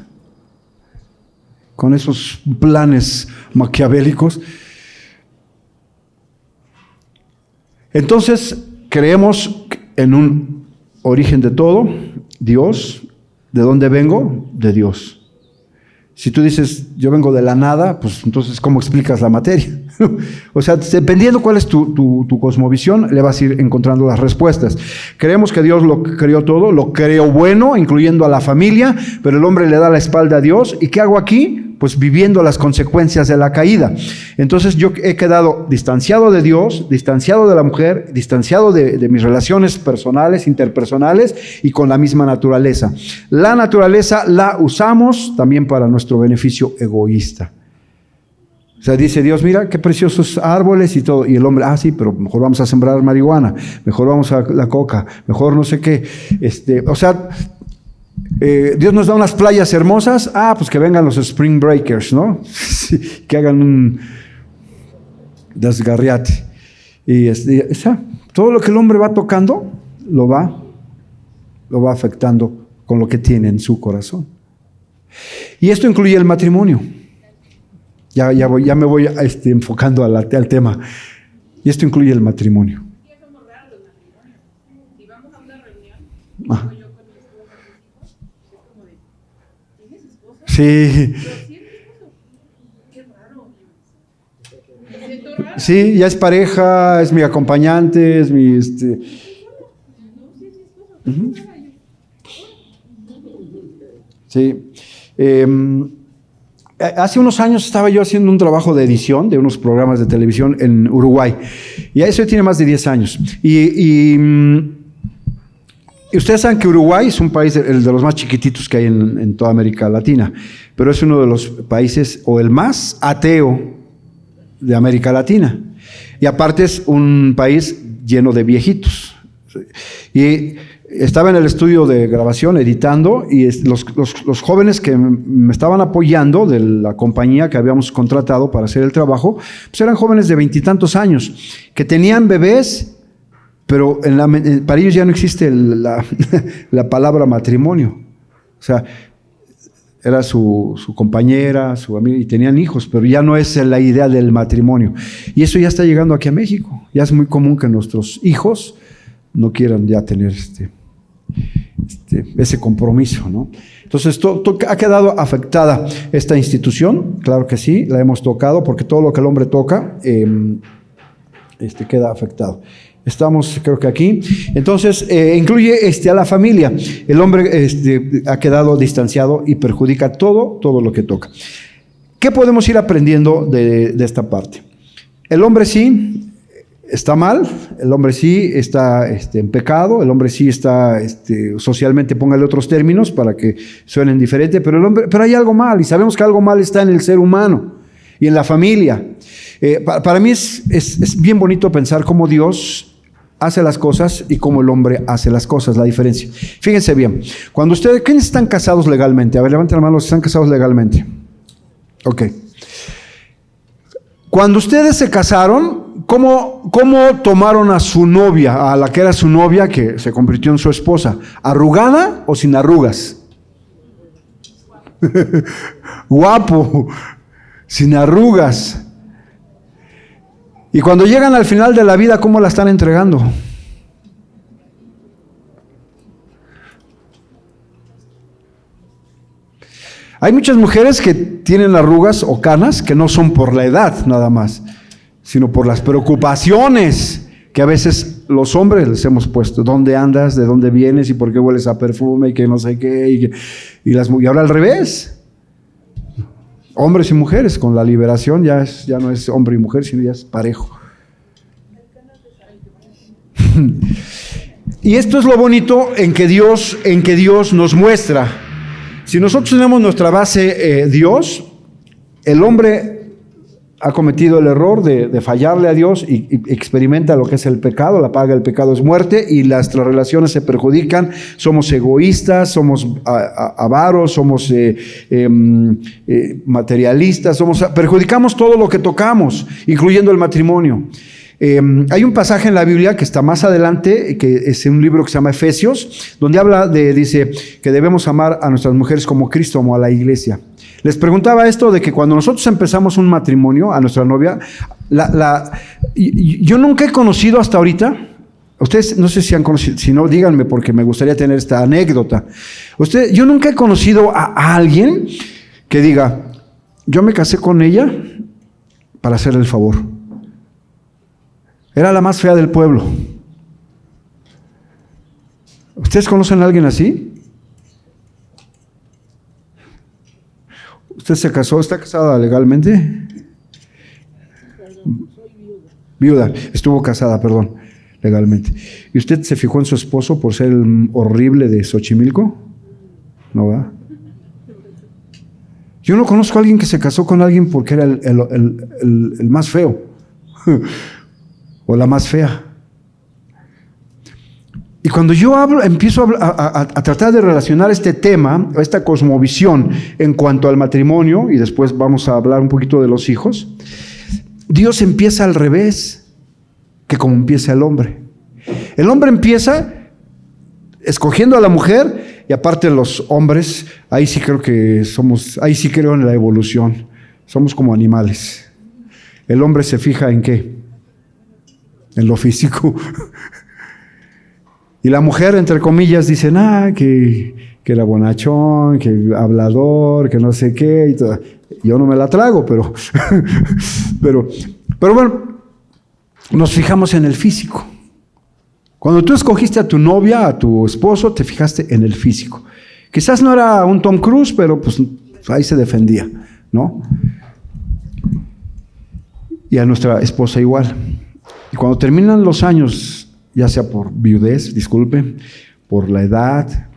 Con esos planes maquiavélicos. Entonces, creemos en un origen de todo, Dios. ¿De dónde vengo? De Dios. Si tú dices, yo vengo de la nada, pues entonces, ¿cómo explicas la materia? O sea, dependiendo cuál es tu cosmovisión, le vas a ir encontrando las respuestas. Creemos que Dios lo creó todo, lo creó bueno, incluyendo a la familia, pero el hombre le da la espalda a Dios. ¿Y qué hago aquí? Pues viviendo las consecuencias de la caída. Entonces yo he quedado distanciado de Dios, distanciado de la mujer, distanciado de mis relaciones personales, interpersonales y con la misma naturaleza. La naturaleza la usamos también para nuestro beneficio egoísta. O sea, dice Dios, mira qué preciosos árboles y todo. Y el hombre, sí, pero mejor vamos a sembrar marihuana, mejor vamos a la coca, mejor no sé qué. Dios nos da unas playas hermosas, pues que vengan los Spring Breakers, ¿no? Que hagan un desgarriate. Y todo lo que el hombre va tocando, lo va afectando con lo que tiene en su corazón. Y esto incluye el matrimonio. Ya me voy enfocando al tema. Y esto incluye el matrimonio. Si vamos a una reunión, Ajá. yo con mi esposa, mis hijos, es como de, ¿tienes esposa? Sí. Pero sí es mi esposo. Qué raro. Me siento raro. Sí, ya es pareja, es mi acompañante, es mi... No, sí es mi esposo. Uh-huh. Sí. Hace unos años estaba yo haciendo un trabajo de edición de unos programas de televisión en Uruguay. Y eso tiene más de 10 años. Y ustedes saben que Uruguay es un país de los más chiquititos que hay en toda América Latina. Pero es uno de los países, o el más ateo de América Latina. Y aparte es un país lleno de viejitos. Y estaba en el estudio de grabación editando y los jóvenes que me estaban apoyando de la compañía que habíamos contratado para hacer el trabajo, pues eran jóvenes de 20 y tantos años que tenían bebés, pero para ellos ya no existe la palabra matrimonio. O sea, era su compañera, su amiga, y tenían hijos, pero ya no es la idea del matrimonio. Y eso ya está llegando aquí a México. Ya es muy común que nuestros hijos no quieran ya tener ese compromiso, ¿no? Entonces, ha quedado afectada esta institución, claro que sí, la hemos tocado, porque todo lo que el hombre toca queda afectado. Estamos, creo que aquí. Entonces, incluye a la familia. El hombre ha quedado distanciado y perjudica todo lo que toca. ¿Qué podemos ir aprendiendo de esta parte? El hombre sí está mal, el hombre sí está en pecado, el hombre sí está socialmente, póngale otros términos para que suenen diferente, pero hay algo mal, y sabemos que algo mal está en el ser humano y en la familia. Para mí es bien bonito pensar cómo Dios hace las cosas y cómo el hombre hace las cosas, la diferencia. Fíjense bien, ¿quiénes están casados legalmente? A ver, levanten la mano los que están casados legalmente. Ok. Cuando ustedes se casaron, ¿cómo tomaron a su novia, a la que era su novia, que se convirtió en su esposa? ¿Arrugada o sin arrugas? Guapo, sin arrugas. Y cuando llegan al final de la vida, ¿cómo la están entregando? Hay muchas mujeres que tienen arrugas o canas que no son por la edad nada más, sino por las preocupaciones que a veces los hombres les hemos puesto. ¿Dónde andas? ¿De dónde vienes? ¿Y por qué hueles a perfume? Y que no sé qué. Y ahora al revés. Hombres y mujeres, con la liberación ya no es hombre y mujer, sino ya es parejo. Y esto es lo bonito en que Dios nos muestra. Si nosotros tenemos nuestra base Dios, el hombre ha cometido el error de fallarle a Dios y experimenta lo que es el pecado. La paga del pecado es muerte y nuestras relaciones se perjudican. Somos egoístas, somos avaros, somos materialistas, perjudicamos todo lo que tocamos, incluyendo el matrimonio. Hay un pasaje en la Biblia que está más adelante, que es un libro que se llama Efesios, donde dice que debemos amar a nuestras mujeres como Cristo amó a la iglesia. Les preguntaba esto de que cuando nosotros empezamos un matrimonio a nuestra novia, yo nunca he conocido hasta ahorita, ustedes no sé si han conocido, si no díganme porque me gustaría tener esta anécdota. Yo nunca he conocido a alguien que diga, yo me casé con ella para hacerle el favor. Era la más fea del pueblo. ¿Ustedes conocen a alguien así? ¿Usted se casó? ¿Está casada legalmente? Perdón, soy Viuda. Estuvo casada, perdón, legalmente. ¿Y usted se fijó en su esposo por ser el horrible de Xochimilco? ¿No va? Yo no conozco a alguien que se casó con alguien porque era el más feo. O la más fea. Y cuando yo empiezo a tratar de relacionar este tema, esta cosmovisión en cuanto al matrimonio, y después vamos a hablar un poquito de los hijos, Dios empieza al revés que como empieza el hombre. El hombre empieza escogiendo a la mujer, y aparte los hombres, ahí sí creo en la evolución, somos como animales. El hombre se fija en ¿qué? En lo físico. Y la mujer, entre comillas, dice, que era bonachón, que hablador, que no sé qué, y todo. Yo no me la trago, pero bueno, nos fijamos en el físico. Cuando tú escogiste a tu novia, a tu esposo, te fijaste en el físico. Quizás no era un Tom Cruise, pero pues ahí se defendía, ¿no? Y a nuestra esposa igual. Y cuando terminan los años, ya sea por viudez, disculpe, por la edad,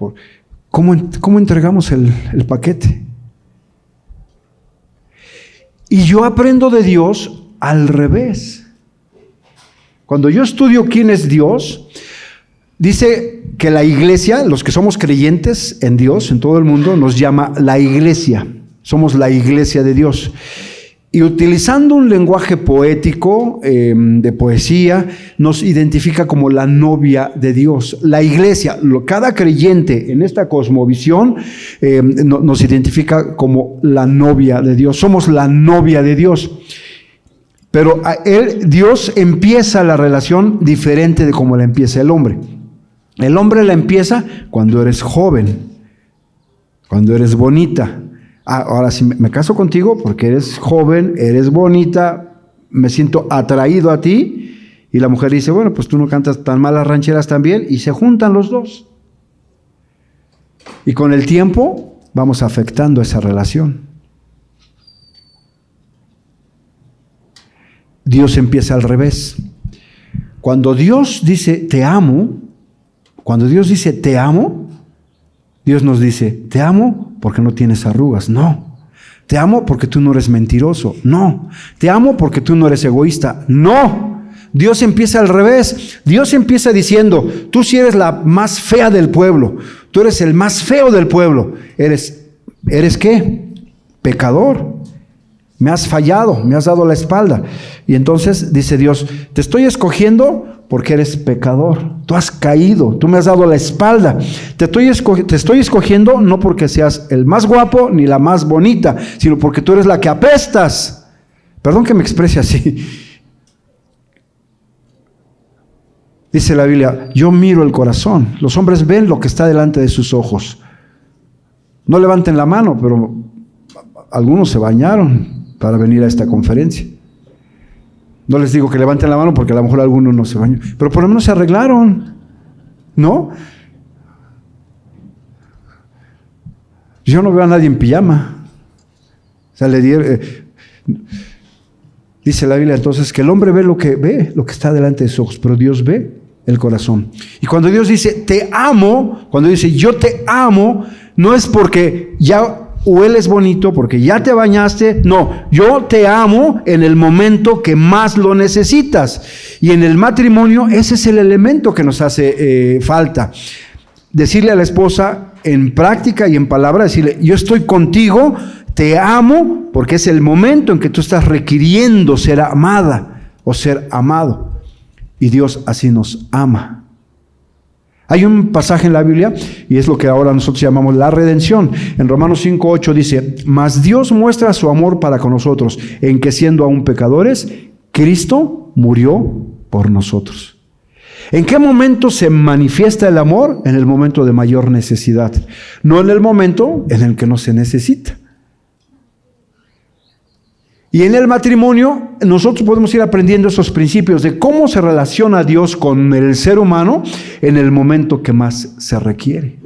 ¿cómo entregamos el paquete? Y yo aprendo de Dios al revés. Cuando yo estudio quién es Dios, dice que la iglesia, los que somos creyentes en Dios, en todo el mundo, nos llama la iglesia. Somos la iglesia de Dios. Y utilizando un lenguaje poético, de poesía, nos identifica como la novia de Dios. La iglesia, cada creyente en esta cosmovisión nos identifica como la novia de Dios. Somos la novia de Dios. Pero Dios empieza la relación diferente de como la empieza el hombre. El hombre la empieza cuando eres joven, cuando eres bonita. Ahora sí, me caso contigo porque eres joven, eres bonita, me siento atraído a ti. Y la mujer dice, bueno, pues tú no cantas tan mal las rancheras también. Y se juntan los dos. Y con el tiempo vamos afectando esa relación. Dios empieza al revés. Cuando Dios dice, te amo, Dios nos dice, te amo porque no tienes arrugas. No. Te amo porque tú no eres mentiroso. No. Te amo porque tú no eres egoísta. No. Dios empieza al revés. Dios empieza diciendo, tú sí eres la más fea del pueblo. Tú eres el más feo del pueblo. ¿Eres qué? Pecador. Me has fallado, me has dado la espalda. Y entonces dice Dios, te estoy escogiendo porque eres pecador. Tú has caído, tú me has dado la espalda. Te estoy escogiendo no porque seas el más guapo ni la más bonita, sino porque tú eres la que apestas. Perdón que me exprese así. Dice la Biblia, yo miro el corazón. Los hombres ven lo que está delante de sus ojos. No levanten la mano, pero algunos se bañaron para venir a esta conferencia. No les digo que levanten la mano porque a lo mejor algunos no se bañó, pero por lo menos se arreglaron, ¿no? Yo no veo a nadie en pijama. O sea, dice la Biblia entonces que el hombre ve lo que está delante de sus ojos, pero Dios ve el corazón. Y cuando Dios dice te amo, cuando dice yo te amo, no es porque ya o él es bonito porque ya te bañaste. No, yo te amo en el momento que más lo necesitas. Y en el matrimonio ese es el elemento que nos hace falta. Decirle a la esposa en práctica y en palabra, decirle, yo estoy contigo, te amo, porque es el momento en que tú estás requiriendo ser amada o ser amado. Y Dios así nos ama. Hay un pasaje en la Biblia, y es lo que ahora nosotros llamamos la redención. En Romanos 5:8 dice, mas Dios muestra su amor para con nosotros, en que siendo aún pecadores, Cristo murió por nosotros. ¿En qué momento se manifiesta el amor? En el momento de mayor necesidad, no en el momento en el que no se necesita. Y en el matrimonio nosotros podemos ir aprendiendo esos principios de cómo se relaciona Dios con el ser humano en el momento que más se requiere.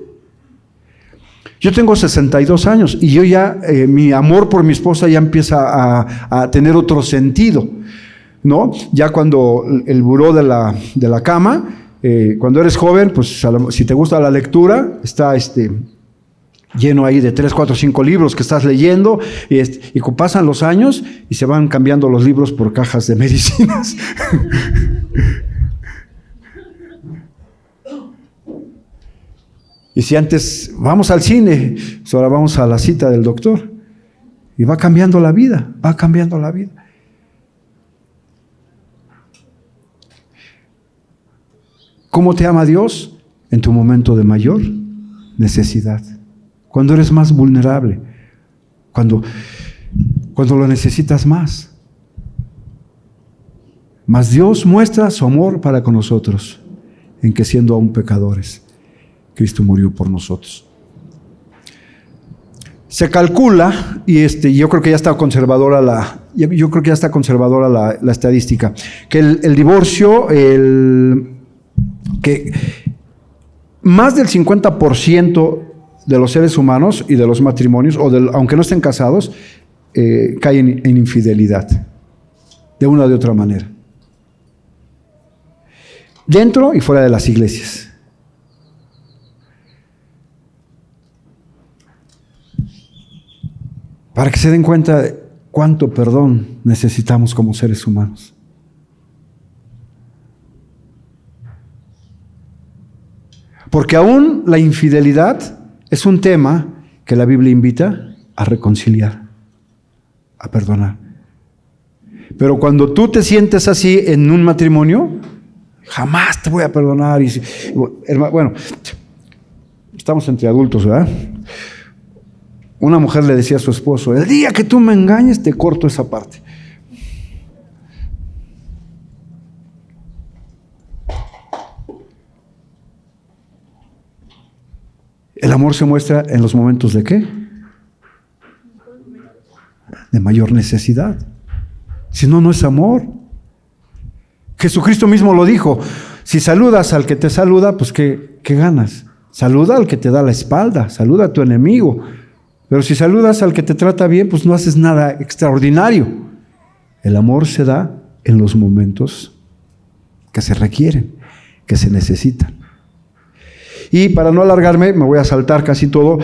Yo tengo 62 años y yo ya, mi amor por mi esposa ya empieza a tener otro sentido, ¿no? Ya cuando el buró de la cama, cuando eres joven, pues si te gusta la lectura, está lleno ahí de 3, 4, 5 libros que estás leyendo y pasan los años y se van cambiando los libros por cajas de medicinas. Y si antes vamos al cine, pues ahora vamos a la cita del doctor. Y va cambiando la vida, va cambiando la vida. ¿Cómo te ama Dios? En tu momento de mayor necesidad. Cuando eres más vulnerable, cuando lo necesitas más. Mas Dios muestra su amor para con nosotros, en que siendo aún pecadores, Cristo murió por nosotros. Se calcula, y yo creo que ya está conservadora la estadística, que el divorcio, que más del 50% de los seres humanos y de los matrimonios, aunque no estén casados, caen en infidelidad, de una o de otra manera. Dentro y fuera de las iglesias. Para que se den cuenta de cuánto perdón necesitamos como seres humanos. Porque aún la infidelidad es un tema que la Biblia invita a reconciliar, a perdonar. Pero cuando tú te sientes así en un matrimonio, jamás te voy a perdonar. Bueno, estamos entre adultos, ¿verdad? Una mujer le decía a su esposo, el día que tú me engañes, te corto esa parte. El amor se muestra en los momentos ¿de qué? De mayor necesidad. Si no, no es amor. Jesucristo mismo lo dijo. Si saludas al que te saluda, pues ¿qué ganas? Saluda al que te da la espalda, saluda a tu enemigo. Pero si saludas al que te trata bien, pues no haces nada extraordinario. El amor se da en los momentos que se requieren, que se necesitan. Y para no alargarme, me voy a saltar casi todo,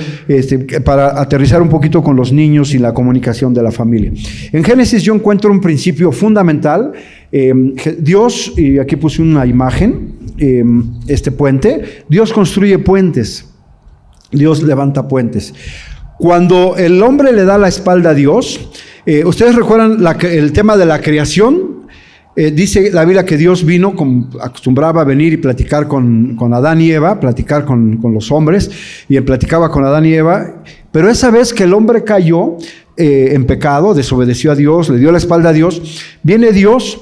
para aterrizar un poquito con los niños y la comunicación de la familia. En Génesis yo encuentro un principio fundamental. Dios, y aquí puse una imagen, este puente, Dios construye puentes, Dios levanta puentes. Cuando el hombre le da la espalda a Dios, ¿ustedes recuerdan el tema de la creación? Dice la Biblia que Dios vino, acostumbraba a venir y platicar con Adán y Eva, platicar con los hombres, y él platicaba con Adán y Eva, pero esa vez que el hombre cayó en pecado, desobedeció a Dios, le dio la espalda a Dios, viene Dios,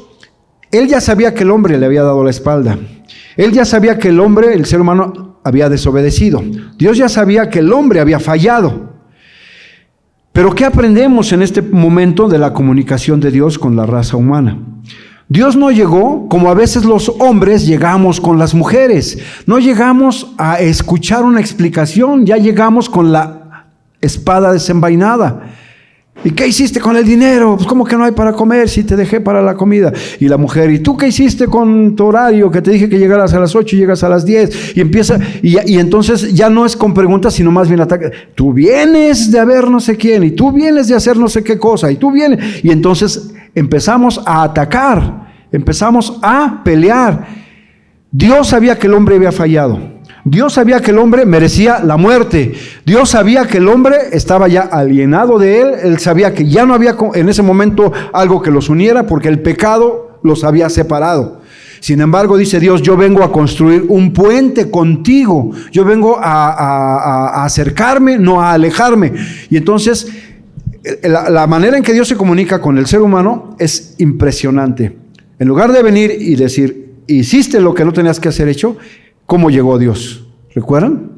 él ya sabía que el hombre le había dado la espalda, él ya sabía que el hombre, el ser humano, había desobedecido, Dios ya sabía que el hombre había fallado. Pero ¿qué aprendemos en este momento de la comunicación de Dios con la raza humana? Dios no llegó como a veces los hombres llegamos con las mujeres. No llegamos a escuchar una explicación, ya llegamos con la espada desenvainada. ¿Y qué hiciste con el dinero? Pues ¿cómo que no hay para comer si te dejé para la comida? Y la mujer, ¿y tú qué hiciste con tu horario? Que te dije que llegaras a las 8 y llegas a las 10. Y empieza, y entonces ya no es con preguntas, sino más bien ataque. Tú vienes de haber no sé quién, y tú vienes de hacer no sé qué cosa, y tú vienes. Y entonces empezamos a atacar, empezamos a pelear. Dios sabía que el hombre había fallado. Dios sabía que el hombre merecía la muerte. Dios sabía que el hombre estaba ya alienado de él. Él sabía que ya no había en ese momento algo que los uniera, porque el pecado los había separado. Sin embargo, dice Dios, yo vengo a construir un puente contigo. Yo vengo a acercarme, no a alejarme. Y entonces, la manera en que Dios se comunica con el ser humano es impresionante. En lugar de venir y decir, hiciste lo que no tenías que hacer hecho, ¿cómo llegó Dios? ¿Recuerdan?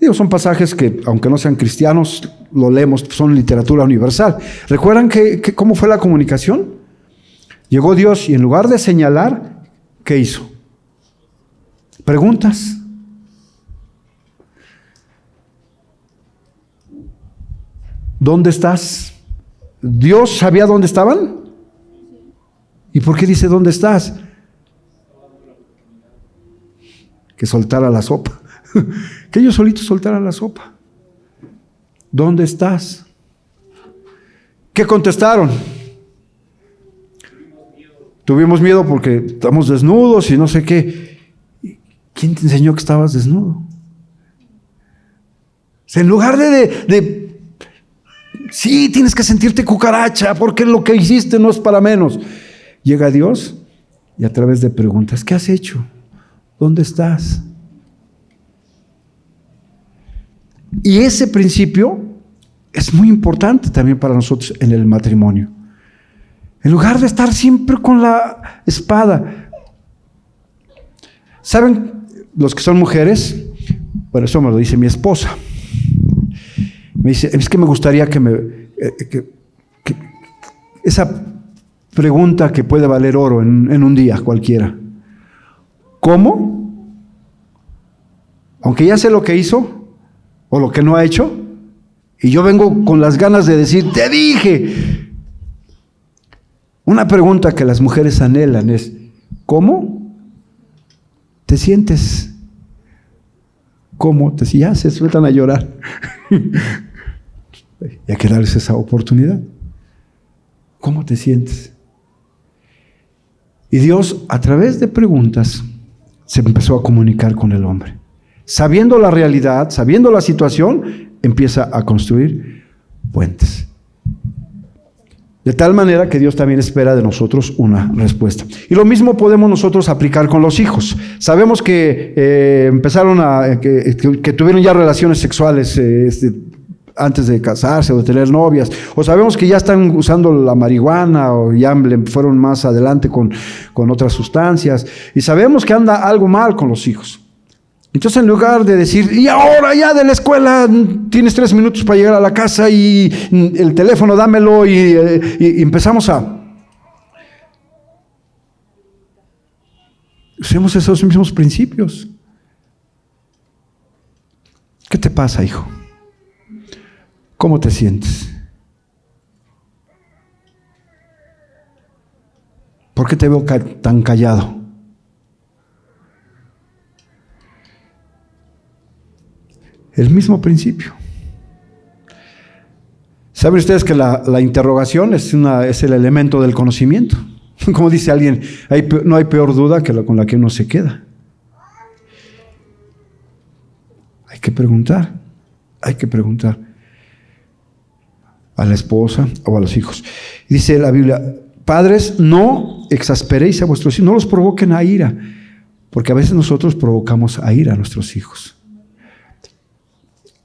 Digo, son pasajes que, aunque no sean cristianos, lo leemos, son literatura universal. ¿Recuerdan cómo fue la comunicación? Llegó Dios y en lugar de señalar, ¿qué hizo? Preguntas. ¿Dónde estás? ¿Dios sabía dónde estaban? ¿Y por qué dice dónde estás? Que soltara la sopa, que ellos solitos soltaran la sopa. ¿Dónde estás? ¿Qué contestaron? Tuvimos miedo porque estamos desnudos y no sé qué. ¿Quién te enseñó que estabas desnudo? O sea, en lugar de sí, tienes que sentirte cucaracha porque lo que hiciste no es para menos. Llega Dios y a través de preguntas, ¿qué has hecho? ¿Dónde estás? Y ese principio es muy importante también para nosotros en el matrimonio. En lugar de estar siempre con la espada. ¿Saben los que son mujeres? Bueno, eso me lo dice mi esposa. Me dice, es que me gustaría que esa pregunta que puede valer oro en un día cualquiera. ¿Cómo? Aunque ya sé lo que hizo o lo que no ha hecho, y yo vengo con las ganas de decir, te dije. Una pregunta que las mujeres anhelan es, ¿cómo te sientes? ¿Cómo te sientes? Ya se sueltan a llorar. Y hay que darles esa oportunidad. ¿Cómo te sientes? Y Dios, a través de preguntas, se empezó a comunicar con el hombre. Sabiendo la realidad, sabiendo la situación, empieza a construir puentes. De tal manera que Dios también espera de nosotros una respuesta. Y lo mismo podemos nosotros aplicar con los hijos. Sabemos que empezaron que tuvieron ya relaciones sexuales antes de casarse o de tener novias, o sabemos que ya están usando la marihuana o ya fueron más adelante con otras sustancias, y sabemos que anda algo mal con los hijos. Entonces, en lugar de decir, y ahora ya de la escuela tienes 3 minutos para llegar a la casa y el teléfono dámelo, y empezamos usemos esos mismos principios. ¿Qué te pasa, hijo? ¿Cómo te sientes? ¿Por qué te veo tan callado? El mismo principio. ¿Saben ustedes que la interrogación es el elemento del conocimiento? Como dice alguien, no hay peor duda que la con la que uno se queda. Hay que preguntar. A la esposa o a los hijos. Dice la Biblia, padres, no exasperéis a vuestros hijos, no los provoquen a ira, porque a veces nosotros provocamos a ira a nuestros hijos.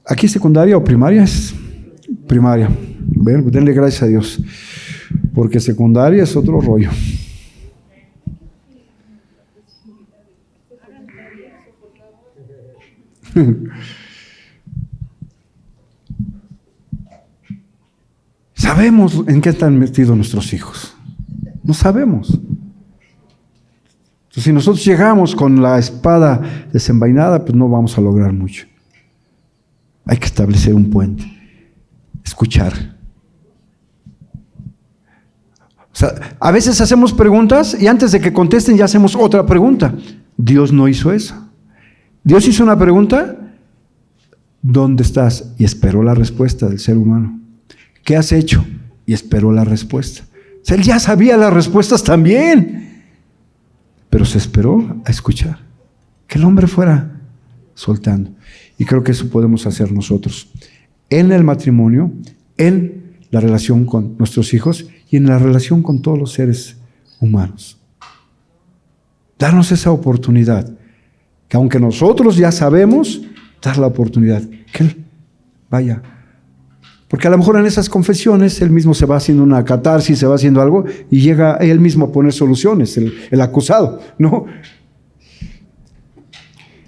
¿Aquí secundaria o primaria? Es primaria. Bueno, pues denle gracias a Dios, porque secundaria es otro rollo. Sabemos en qué están metidos nuestros hijos. No sabemos. Entonces, si nosotros llegamos con la espada desenvainada, pues no vamos a lograr mucho. Hay que establecer un puente. Escuchar. O sea, a veces hacemos preguntas y antes de que contesten ya hacemos otra pregunta. Dios no hizo eso. Dios hizo una pregunta, ¿dónde estás? Y esperó la respuesta del ser humano. ¿Qué has hecho? Y esperó la respuesta. O sea, él ya sabía las respuestas también, pero se esperó a escuchar. Que el hombre fuera soltando. Y creo que eso podemos hacer nosotros. En el matrimonio, en la relación con nuestros hijos y en la relación con todos los seres humanos. Darnos esa oportunidad. Que aunque nosotros ya sabemos, dar la oportunidad. Que él vaya. Porque a lo mejor en esas confesiones él mismo se va haciendo una catarsis, se va haciendo algo y llega él mismo a poner soluciones, el acusado, ¿no?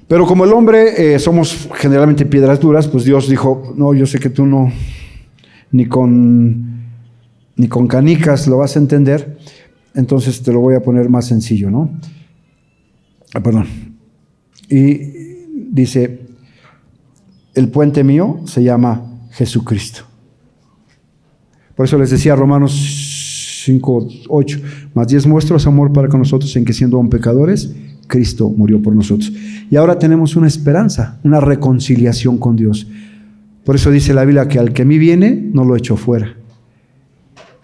Pero como el hombre somos generalmente piedras duras, pues Dios dijo, no, yo sé que tú no, ni con canicas lo vas a entender, entonces te lo voy a poner más sencillo, ¿no? Y dice, el puente mío se llama Jesucristo. Por eso les decía Romanos 5:8, más 10 muestras amor para con nosotros en que siendo aún pecadores, Cristo murió por nosotros. Y ahora tenemos una esperanza, una reconciliación con Dios. Por eso dice la Biblia que al que a mí viene, no lo echo fuera.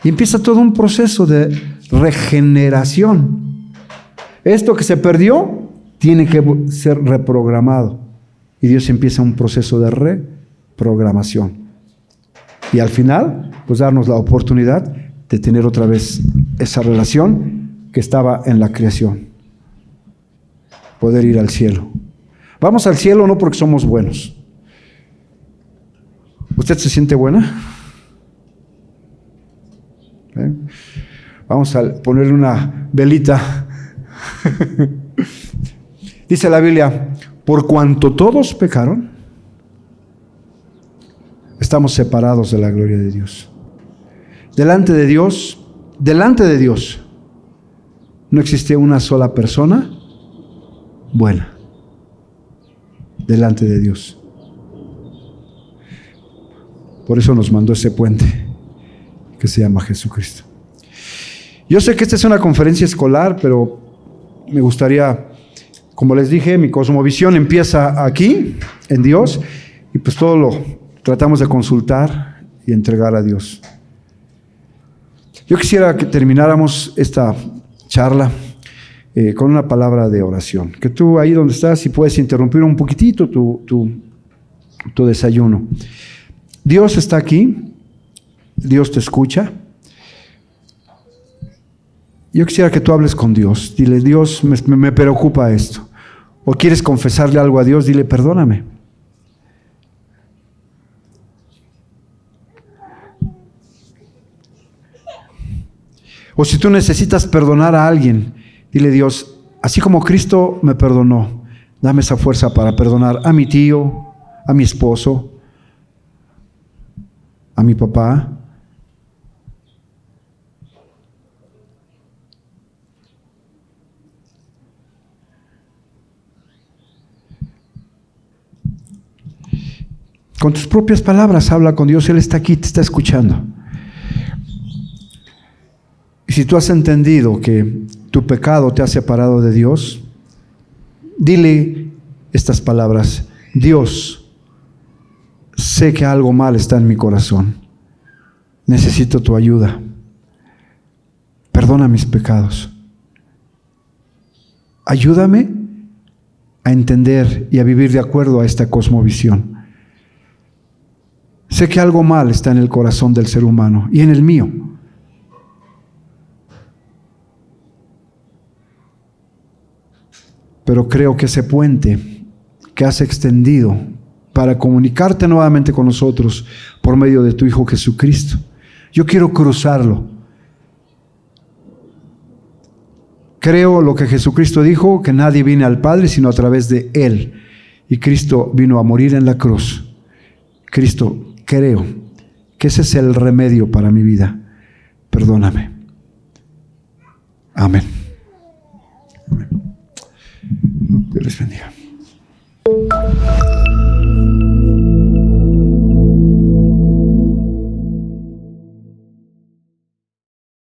Y empieza todo un proceso de regeneración. Esto que se perdió tiene que ser reprogramado. Y Dios empieza un proceso de reprogramación. Y al final, pues darnos la oportunidad de tener otra vez esa relación que estaba en la creación. Poder ir al cielo. Vamos al cielo no porque somos buenos. ¿Usted se siente buena? Vamos a ponerle una velita. Dice la Biblia, por cuanto todos pecaron, estamos separados de la gloria de Dios. Delante de Dios, no existe una sola persona buena. Delante de Dios. Por eso nos mandó ese puente que se llama Jesucristo. Yo sé que esta es una conferencia escolar, pero me gustaría, como les dije, mi cosmovisión empieza aquí, en Dios, y pues todo lo tratamos de consultar y entregar a Dios. Yo quisiera que termináramos esta charla con una palabra de oración. Que tú ahí donde estás, si puedes interrumpir un poquitito tu desayuno. Dios está aquí, Dios te escucha. Yo quisiera que tú hables con Dios. Dile, Dios, me preocupa esto. O quieres confesarle algo a Dios, dile, perdóname. O si tú necesitas perdonar a alguien, dile, Dios, así como Cristo me perdonó, dame esa fuerza para perdonar a mi tío, a mi esposo, a mi papá. Con tus propias palabras habla con Dios, Él está aquí, te está escuchando. Y si tú has entendido que tu pecado te ha separado de Dios, dile estas palabras: Dios, sé que algo mal está en mi corazón. Necesito tu ayuda. Perdona mis pecados. Ayúdame a entender y a vivir de acuerdo a esta cosmovisión. Sé que algo mal está en el corazón del ser humano y en el mío. Pero creo que ese puente que has extendido para comunicarte nuevamente con nosotros por medio de tu Hijo Jesucristo, yo quiero cruzarlo. Creo lo que Jesucristo dijo, que nadie viene al Padre sino a través de Él. Y Cristo vino a morir en la cruz. Cristo, creo que ese es el remedio para mi vida. Perdóname. Amén. Amén. Dios les bendiga.